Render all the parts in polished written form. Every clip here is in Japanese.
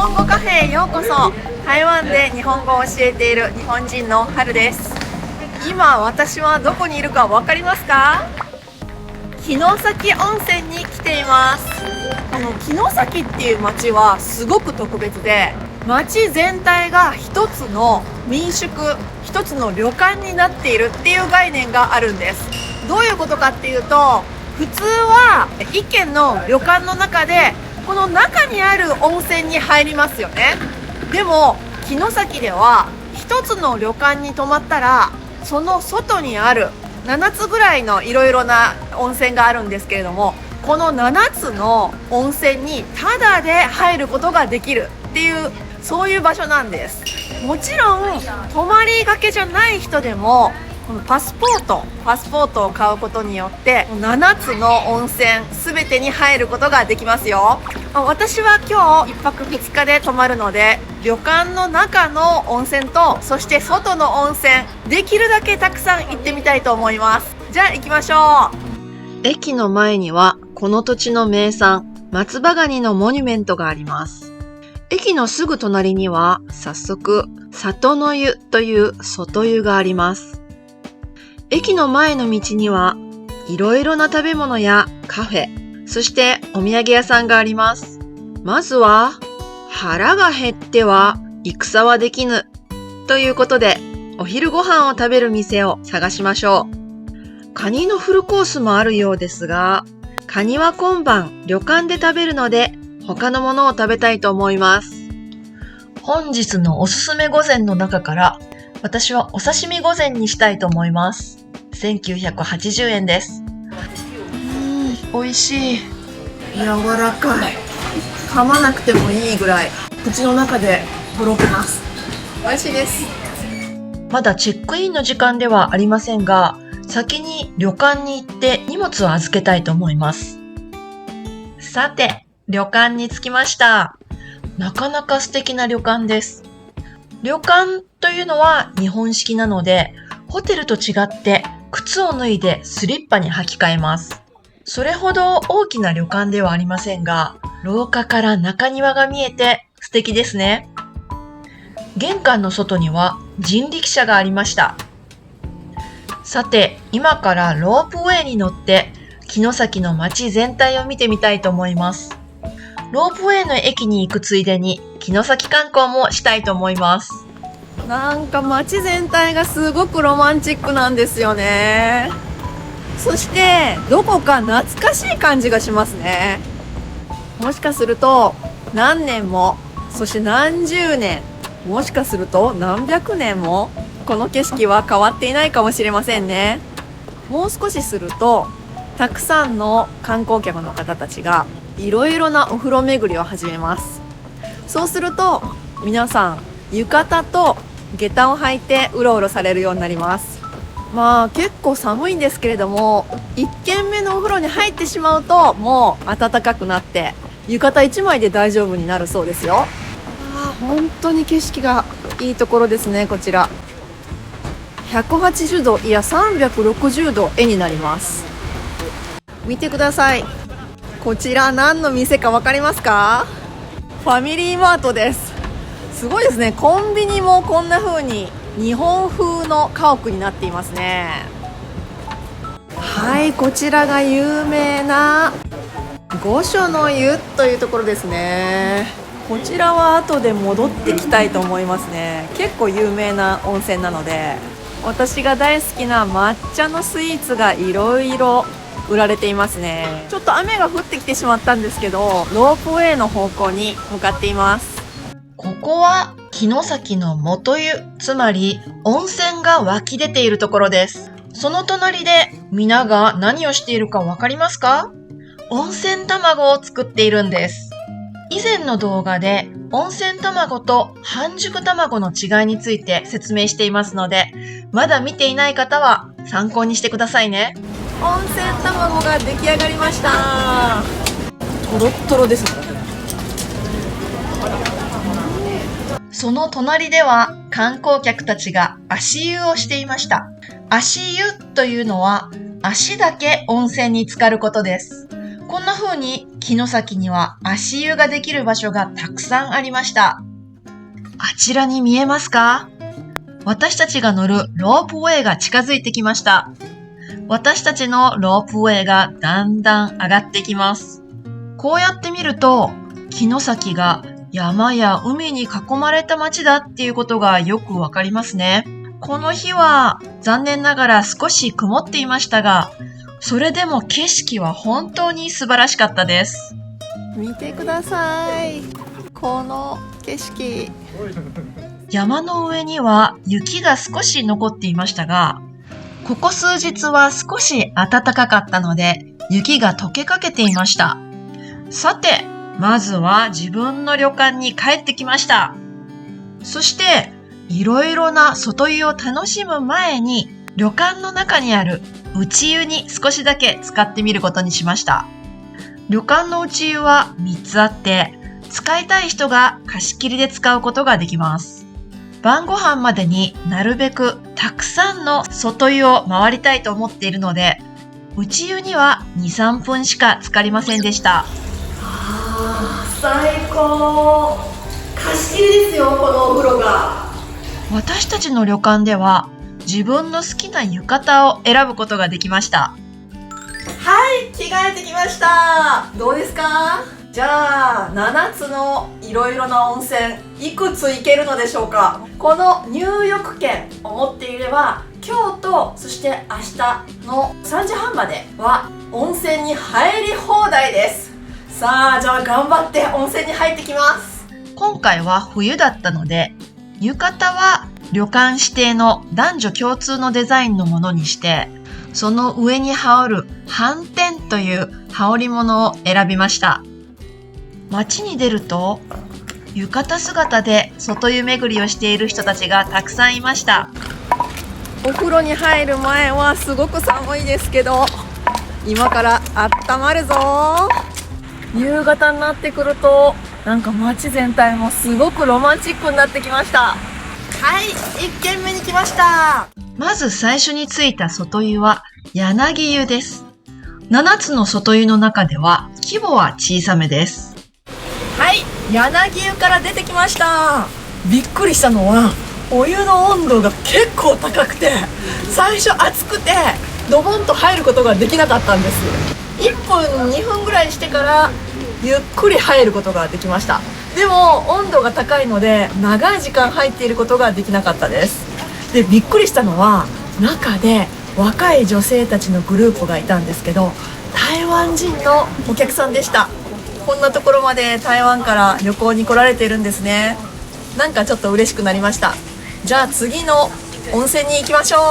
本語カフェへようこそ。台湾で日本語を教えている日本人の春です。今私はどこにいるか分かりますか？城崎温泉に来ています。この城崎っていう町はすごく特別で、町全体が一つの民宿、一つの旅館になっているっていう概念があるんです。どういうことかっていうと、普通は一軒の旅館の中でこの中にある温泉に入りますよね。でも城崎では一つの旅館に泊まったら、その外にある7つぐらいのいろいろな温泉があるんですけれども、この7つの温泉にタダで入ることができるっていう、そういう場所なんです。もちろん泊まりがけじゃない人でも、このパスポートを買うことによって7つの温泉全てに入ることができますよ。私は今日1泊2日で泊まるので、旅館の中の温泉と、そして外の温泉、できるだけたくさん行ってみたいと思います。じゃあ行きましょう。駅の前にはこの土地の名産、松葉ガニのモニュメントがあります。駅のすぐ隣には早速里の湯という外湯があります。駅の前の道にはいろいろな食べ物やカフェ、そしてお土産屋さんがあります。まずは腹が減っては戦はできぬということで、お昼ご飯を食べる店を探しましょう。カニのフルコースもあるようですが、カニは今晩旅館で食べるので他のものを食べたいと思います。本日のおすすめ御膳の中から私はお刺身御膳にしたいと思います。1980円です。美味しい。柔らかい。噛まなくてもいいぐらい口の中でとろけます。美味しいです。まだチェックインの時間ではありませんが、先に旅館に行って荷物を預けたいと思います。さて、旅館に着きました。なかなか素敵な旅館です。旅館というのは日本式なので、ホテルと違って靴を脱いでスリッパに履き替えます。それほど大きな旅館ではありませんが、廊下から中庭が見えて素敵ですね。玄関の外には人力車がありました。さて、今からロープウェイに乗って城崎の街全体を見てみたいと思います。ロープウェイの駅に行くついでに城崎観光もしたいと思います。なんか街全体がすごくロマンチックなんですよね。そしてどこか懐かしい感じがしますね。もしかすると何年も、そして何十年、もしかすると何百年もこの景色は変わっていないかもしれませんね。もう少しするとたくさんの観光客の方たちがいろいろなお風呂巡りを始めます。そうすると皆さん浴衣と下駄を履いてうろうろされるようになります。まあ結構寒いんですけれども、1軒目のお風呂に入ってしまうともう暖かくなって浴衣1枚で大丈夫になるそうですよ。本当に景色がいいところですね。こちら180度いや360度絵になります。見てください。こちら何の店か分かりますか？ファミリーマートです。すごいですね。コンビニもこんな風に日本風の家屋になっていますね。はい、こちらが有名な御所の湯というところですね。こちらは後で戻ってきたいと思いますね。結構有名な温泉なので、私が大好きな抹茶のスイーツがいろいろ売られていますね。ちょっと雨が降ってきてしまったんですけど、ロープウェイの方向に向かっています。ここは城崎の元湯、つまり温泉が湧き出ているところです。その隣で皆が何をしているかわかりますか？温泉卵を作っているんです。以前の動画で温泉卵と半熟卵の違いについて説明していますので、まだ見ていない方は参考にしてくださいね。温泉卵が出来上がりました。トロットロですね。その隣では観光客たちが足湯をしていました。足湯というのは足だけ温泉に浸かることです。こんな風に城崎には足湯ができる場所がたくさんありました。あちらに見えますか？私たちが乗るロープウェイが近づいてきました。私たちのロープウェイがだんだん上がってきます。こうやって見ると、城崎が山や海に囲まれた街だっていうことがよくわかりますね。この日は残念ながら少し曇っていましたが、それでも景色は本当に素晴らしかったです。見てください。この景色。山の上には雪が少し残っていましたが、ここ数日は少し暖かかったので、雪が溶けかけていました。さて、まずは自分の旅館に帰ってきました。そして、いろいろな外湯を楽しむ前に、旅館の中にある内湯に少しだけ使ってみることにしました。旅館の内湯は3つあって、使いたい人が貸し切りで使うことができます。晩ご飯までになるべくたくさんの外湯を回りたいと思っているので、内湯には2、3分しか浸かりませんでした。最高。貸し切りですよ、このお風呂が。私たちの旅館では自分の好きな浴衣を選ぶことができました。はい、着替えてきました。どうですか？じゃあ7つのいろいろな温泉いくつ行けるのでしょうか。この入浴券を持っていれば今日とそして明日の3時半までは温泉に入り放題です。さあ、じゃあ頑張って温泉に入ってきます。今回は冬だったので、浴衣は旅館指定の男女共通のデザインのものにして、その上に羽織る斑点という羽織物を選びました。街に出ると浴衣姿で外湯巡りをしている人たちがたくさんいました。お風呂に入る前はすごく寒いですけど、今から温まるぞ。夕方になってくるとなんか街全体もすごくロマンチックになってきました。はい、1軒目に来ました。まず最初に着いた外湯は柳湯です。7つの外湯の中では規模は小さめです。はい、柳湯から出てきました。びっくりしたのはお湯の温度が結構高くて、最初暑くてドボンと入ることができなかったんです。1分2分ぐらいしてからゆっくり入ることができました。でも温度が高いので長い時間入っていることができなかったです。で、びっくりしたのは中で若い女性たちのグループがいたんですけど、台湾人のお客さんでした。こんなところまで台湾から旅行に来られているんですね。なんかちょっと嬉しくなりました。じゃあ次の温泉に行きましょう。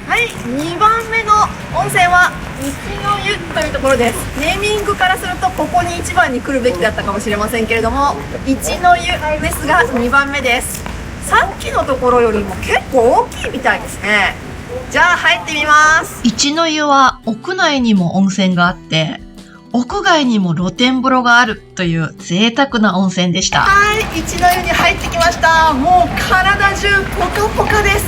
はい、2番目の温泉は一の湯というところです。ネーミングからするとここに1番に来るべきだったかもしれませんけれども、一の湯ですが2番目です。さっきのところよりも結構大きいみたいですね。じゃあ入ってみます。一の湯は屋内にも温泉があって、屋外にも露天風呂があるという贅沢な温泉でした。はい、一の湯に入ってきました。もう体中ポカポカです。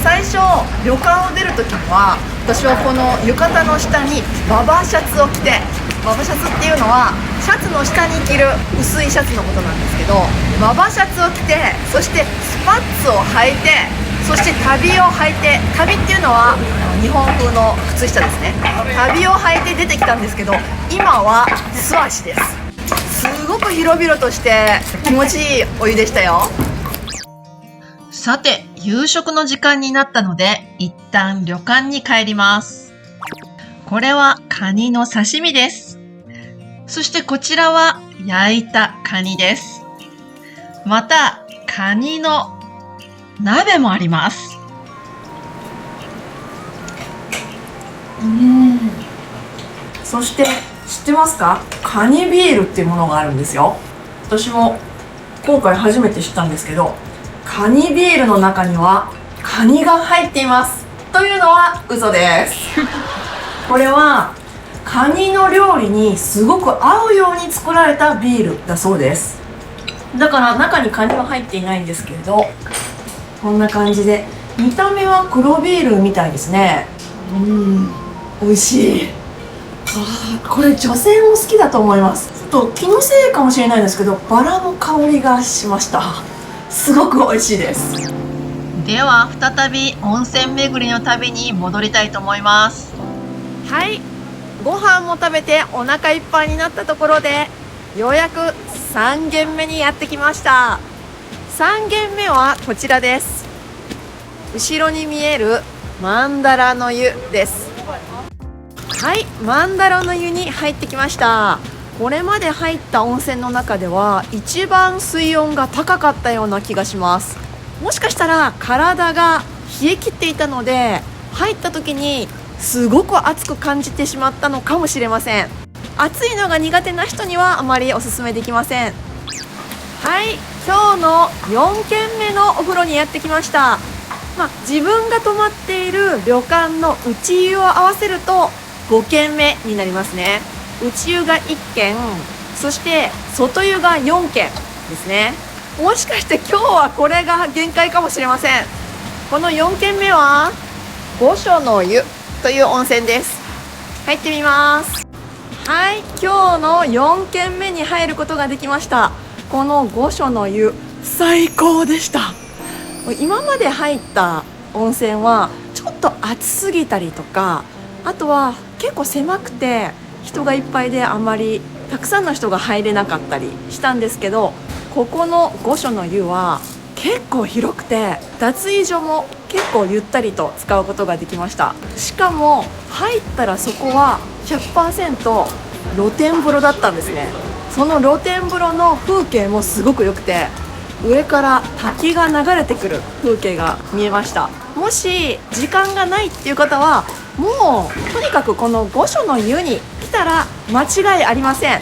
最初旅館を出るときには私はこの浴衣の下にババシャツを着て、ババシャツっていうのはシャツの下に着る薄いシャツのことなんですけど、ババシャツを着て、そしてスパッツを履いて、そして足袋を履いて、足袋っていうのは日本風の靴下ですね。足袋を履いて出てきたんですけど、今は素足です。すごく広々として気持ちいいお湯でしたよ。さて、夕食の時間になったので一旦旅館に帰ります。これはカニの刺身です。そしてこちらは焼いたカニです。またカニの鍋もあります。そして知ってますか？カニビールっていうものがあるんですよ。私も今回初めて知ったんですけど、カニビールの中にはカニが入っていますというのは嘘です。これはカニの料理にすごく合うように作られたビールだそうです。だから中にカニは入っていないんですけれど、こんな感じで見た目は黒ビールみたいですね。美味しい。これ女性も好きだと思います。ちょっと気のせいかもしれないですけど、バラの香りがしました。すごく美味しいです。では再び温泉巡りの旅に戻りたいと思います。はい、ご飯も食べてお腹いっぱいになったところで、ようやく3軒目にやってきました。3軒目はこちらです。後ろに見える曼荼羅の湯です。はい、曼荼羅の湯に入ってきました。これまで入った温泉の中では一番水温が高かったような気がします。もしかしたら体が冷え切っていたので、入った時にすごく熱く感じてしまったのかもしれません。暑いのが苦手な人にはあまりおすすめできません。はい、今日の4軒目のお風呂にやってきました。自分が泊まっている旅館の内湯を合わせると5軒目になりますね。内湯が1軒、そして外湯が4軒ですね。もしかして今日はこれが限界かもしれません。この4軒目は御所の湯という温泉です。入ってみます。はい、今日の4軒目に入ることができました。この御所の湯、最高でした。今まで入った温泉はちょっと暑すぎたりとか、あとは結構狭くて人がいっぱいであまりたくさんの人が入れなかったりしたんですけど、ここの御所の湯は結構広くて、脱衣所も結構ゆったりと使うことができました。しかも入ったらそこは 100% 露天風呂だったんですね。その露天風呂の風景もすごく良くて、上から滝が流れてくる風景が見えました。もし時間がないっていう方は、もうとにかくこの御所の湯に来たら間違いありません。は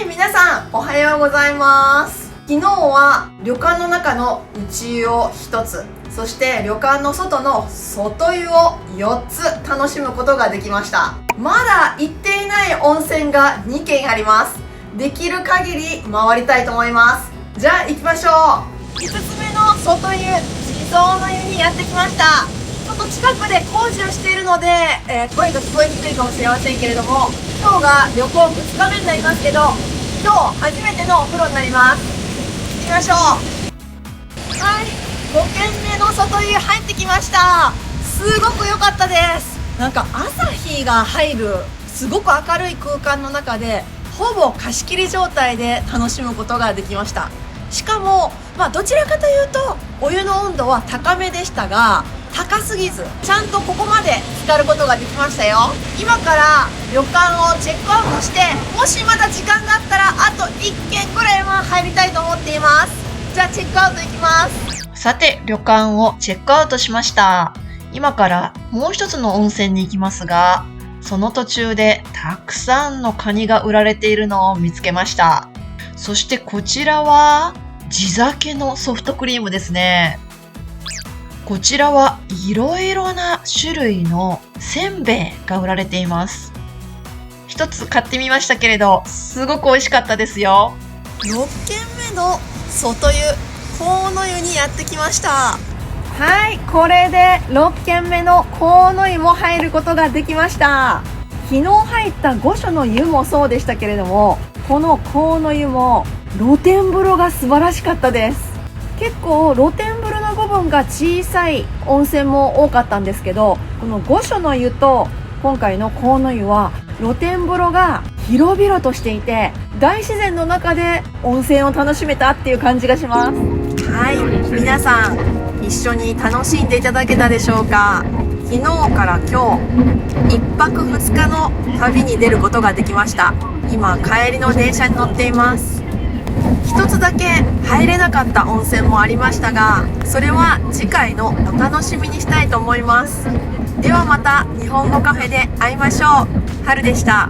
い、皆さんおはようございます。昨日は旅館の中の内湯を1つ、そして旅館の外の外湯を4つ楽しむことができました。まだ行っていない温泉が2軒あります。できる限り回りたいと思います。じゃあ行きましょう。5つ目の外湯、地蔵の湯にやってきました。ちょっと近くで工事をしているので、声が聞こえにくいかもしれませんけれども、今日が旅行2日目になりますけど、今日初めてのお風呂になります。行きましょう。はい、5軒目の外湯入ってきました。すごく良かったです。なんか朝日が入るすごく明るい空間の中で、ほぼ貸し切り状態で楽しむことができました。しかも、どちらかというとお湯の温度は高めでしたが、高すぎずちゃんとここまで浸かることができましたよ。今から旅館をチェックアウトして、もしまだ時間があったらあと1軒くらいは入りたいと思っています。じゃあチェックアウト行きます。さて、旅館をチェックアウトしました。今からもう一つの温泉に行きますが、その途中でたくさんのカニが売られているのを見つけました。そしてこちらは地酒のソフトクリームですね。こちらはいろいろな種類のせんべいが売られています。一つ買ってみましたけれど、すごく美味しかったですよ。6軒目の外湯、河野湯にやってきました。はい、これで6軒目の河野湯も入ることができました。昨日入った御所の湯もそうでしたけれども、この河野湯も露天風呂が素晴らしかったです。結構露天風呂の部分が小さい温泉も多かったんですけど、この御所の湯と今回の河野湯は露天風呂が広々としていて、大自然の中で温泉を楽しめたっていう感じがします。はい、皆さん一緒に楽しんでいただけたでしょうか。昨日から今日1泊2日の旅に出ることができました。今帰りの電車に乗っています。一つだけ入れなかった温泉もありましたが、それは次回のお楽しみにしたいと思います。ではまた日本語カフェで会いましょう。春でした。